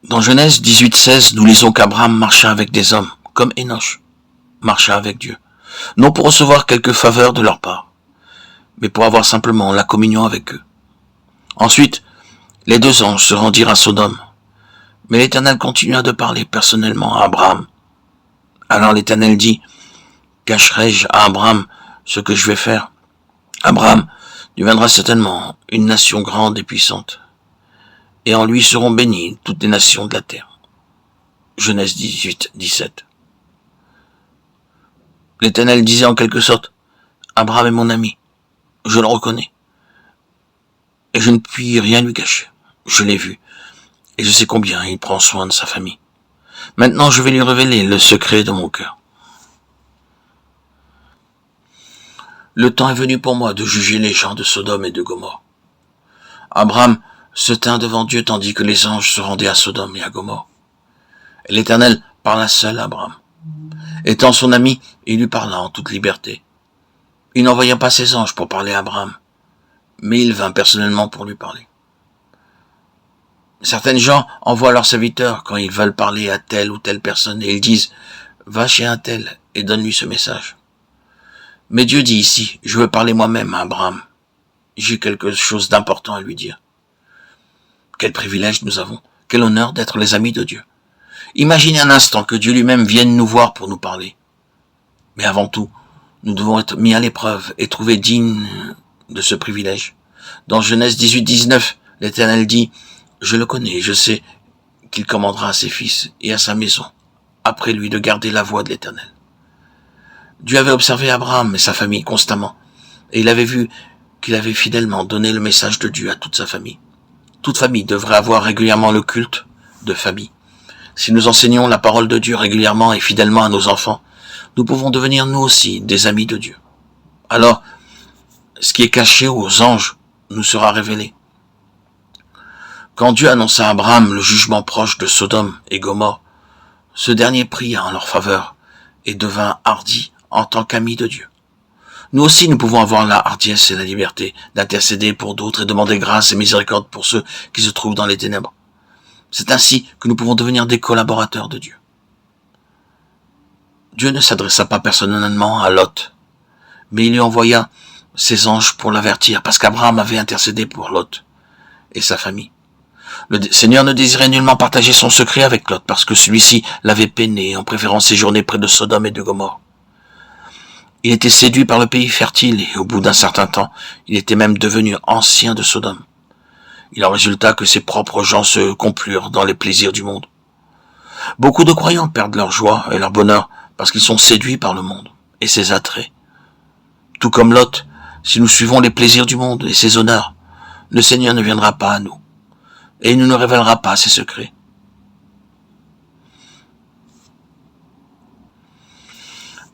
Dans Genèse 18:16, nous lisons qu'Abraham marcha avec des hommes, comme Enoch marcha avec Dieu, non pour recevoir quelque faveur de leur part, mais pour avoir simplement la communion avec eux. Ensuite, les deux anges se rendirent à Sodome, mais l'Éternel continua de parler personnellement à Abraham. Alors l'Éternel dit, cacherai-je à Abraham ce que je vais faire? Abraham deviendra certainement une nation grande et puissante, et en lui seront bénies toutes les nations de la terre. Genèse 18:17. L'Éternel disait en quelque sorte, Abraham est mon ami, je le reconnais, et je ne puis rien lui cacher. Je l'ai vu, et je sais combien il prend soin de sa famille. Maintenant je vais lui révéler le secret de mon cœur. Le temps est venu pour moi de juger les gens de Sodome et de Gomorrhe. Abraham se tint devant Dieu tandis que les anges se rendaient à Sodome et à Gomorrhe. Et l'Éternel parla seul à Abraham. Étant son ami, il lui parla en toute liberté. Il n'envoya pas ses anges pour parler à Abraham, mais il vint personnellement pour lui parler. Certaines gens envoient leurs serviteurs quand ils veulent parler à telle ou telle personne et ils disent « Va chez un tel et donne-lui ce message ». Mais Dieu dit ici « Je veux parler moi-même à Abraham. J'ai quelque chose d'important à lui dire. » Quel privilège nous avons, quel honneur d'être les amis de Dieu. Imaginez un instant que Dieu lui-même vienne nous voir pour nous parler. Mais avant tout, nous devons être mis à l'épreuve et trouver digne de ce privilège. Dans Genèse 18:19, l'Éternel dit « Je le connais, je sais qu'il commandera à ses fils et à sa maison, après lui de garder la voie de l'Éternel. » Dieu avait observé Abraham et sa famille constamment, et il avait vu qu'il avait fidèlement donné le message de Dieu à toute sa famille. Toute famille devrait avoir régulièrement le culte de famille. Si nous enseignons la parole de Dieu régulièrement et fidèlement à nos enfants, nous pouvons devenir nous aussi des amis de Dieu. Alors, ce qui est caché aux anges nous sera révélé. Quand Dieu annonça à Abraham le jugement proche de Sodome et Gomorrhe, ce dernier pria en leur faveur et devint hardi en tant qu'ami de Dieu. Nous aussi, nous pouvons avoir la hardiesse et la liberté d'intercéder pour d'autres et demander grâce et miséricorde pour ceux qui se trouvent dans les ténèbres. C'est ainsi que nous pouvons devenir des collaborateurs de Dieu. Dieu ne s'adressa pas personnellement à Lot, mais il lui envoya ses anges pour l'avertir, parce qu'Abraham avait intercédé pour Lot et sa famille. Le Seigneur ne désirait nullement partager son secret avec Lot, parce que celui-ci l'avait peiné en préférant séjourner près de Sodome et de Gomorrhe. Il était séduit par le pays fertile, et au bout d'un certain temps, il était même devenu ancien de Sodome. Il en résulta que ses propres gens se complurent dans les plaisirs du monde. Beaucoup de croyants perdent leur joie et leur bonheur parce qu'ils sont séduits par le monde et ses attraits. Tout comme Lot, si nous suivons les plaisirs du monde et ses honneurs, le Seigneur ne viendra pas à nous et il ne nous révélera pas ses secrets.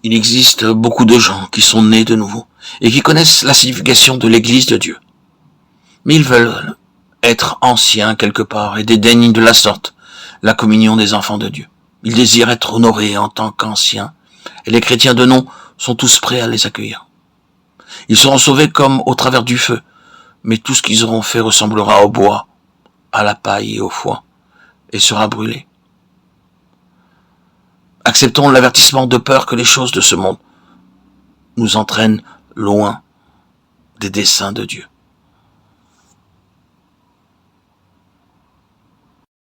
Il existe beaucoup de gens qui sont nés de nouveau et qui connaissent la signification de l'Église de Dieu. Mais ils veulent être anciens quelque part et dédaignent de la sorte la communion des enfants de Dieu. Ils désirent être honorés en tant qu'anciens et les chrétiens de nom sont tous prêts à les accueillir. Ils seront sauvés comme au travers du feu, mais tout ce qu'ils auront fait ressemblera au bois, à la paille et au foin, et sera brûlé. Acceptons l'avertissement de peur que les choses de ce monde nous entraînent loin des desseins de Dieu.